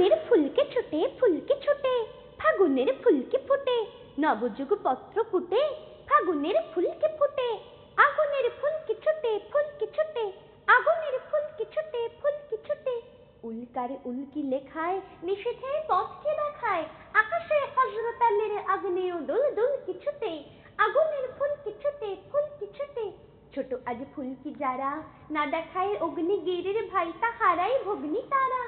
ফাগুনের ফুলকে ছোটে ফুলকে ছোটে, ফাগুনের ফুলকে ফোটে, নবযুগ পত্র ফুটে, ফাগুনের ফুলকে ফোটে, আগুনের ফুলকে ছোটে ফুলকে ছোটে, আগুনের ফুলকে ছোটে ফুলকে ছোটে, উল্কারে উল্কি লেখায় নিষেধে পথকে দেখায়, আকাশে হযরত আলীর আগ্নেয় দুল দুলকি ছোটে, আগুনের ফুলকে ছোটে ফুলকে ছোটে, ছোট আজ ফুলকি যারা না দেখায় অগ্নিগিরির ভাই তাহারাই ভগ্নি তারা,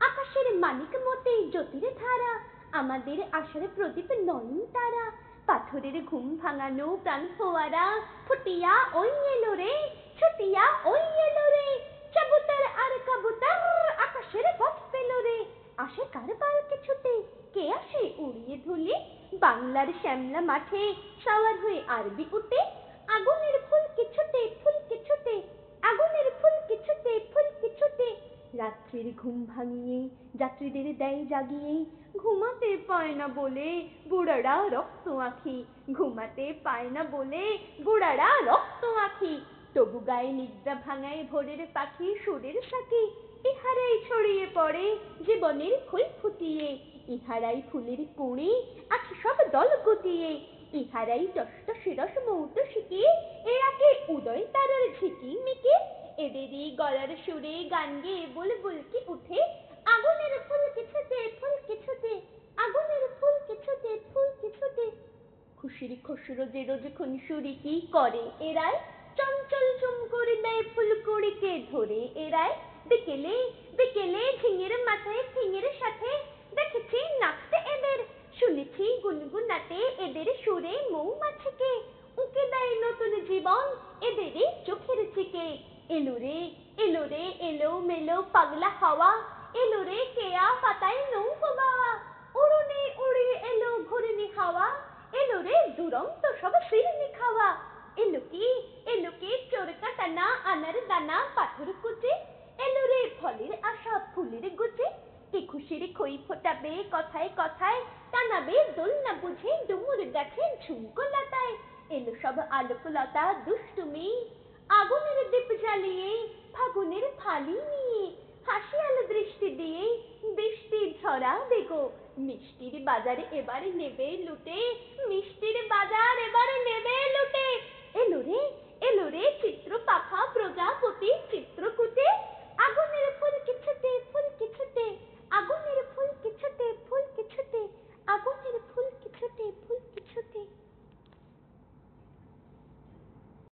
আকাশের মানিক মতি জ্যোতির ধারা, আমাদের আশার প্রদীপ নয়ন তারা, পাথরের ঘুম ভাঙানো প্রাণ ফোয়ারা, ফুটিয়া ওই এলো রে ছুটিয়া ওই এলো রে, চাবুতার আর কাবুতার আকাশের পথ পেল রে, আসে কার পালকে ছুটে, কে আসে উড়িয়ে ধুলি, বাংলার শ্যামলা মাঠে সাওয়ার হয়ে আরবি উঠে, আগুনের ফুলকে ছোটে ফুলকে ছোটে, আগুনের ফুলকে ছোটে ফুলকে ছোটে, রাত্রির ঘুম ভাঙিয়ে যাত্রীদের দেয় জাগিয়ে, ঘুমাতে পায় না বলে বুড়ারা রক্ত আঁখি, ঘুমাতে পায় না বলে বুড়ারা রক্ত আঁখি, তবু গায়ে নিদ্রা ভাঙায় ভোরের পাখি সুরের সাথী, ইহারাই ছড়িয়ে পড়ে জীবনের ফুল ফুটিয়ে, ইহারাই ফুলের কুঁড়ি আছে সব দল গুটিয়ে, ইহারাই টষ্ট শিরস মৌত শিখিয়ে, এরাকে উদয় তারার ঝিকি মিকি, এদেরই গলার সুরে গান গেয়ে বুলবুল কি উঠে, আগুনের ফুলকে ছোটে ফুলকে ছোটে, আগুনের ফুলকে ছোটে ফুলকে ছোটে, খুশির খসরো যে রোজ খুনসুরি কি করে এরাই, চঞ্চল চুম করে দেয় ফুলকুড়িকে ধরে এরাই, বিকেলে বিকেলে ঝিঙের মাথায় ফিঙের সাথে দেখেছি নাচতে এদের, শুনেছি গুনগুনাতে এদের সুরে মৌমাছিকে, উকে দেয় নতুন জীবন এদেরই চোখের চিকে, এলো রে এলো রে এলো মেলো পাগলা হাওয়া, এলো রে কেয়া পাতায় নৌকো বাওয়া, উড়নে উড়িয়ে এলো ঘূর্ণি হাওয়া, এলো রে দুরন্ত সব শিরনি খাওয়া, এলো কি চোরকা টানা আনার দানা পাথর কুচি, এলো রে ফলের আশা ফুলের গুচি, কি খুশির খই ফোটাবে কথায় কথায়, টানাবে দোল না বুঝে ডুমুর গাছে ঝুমকো লতায়, এলো সব আলোকলতা দুষ্টুমি, আগুনের দীপ জ্বালিয়ে ফাগুনের ফালি নিয়ে, হাসি আলো দৃষ্টি দিয়ে বৃষ্টি ঝরা দেখো, মিষ্টির বাজারে এবারে নেবে লুটে, মিষ্টির বাজার এবারে নেবে লুটে, এলো রে চিত্র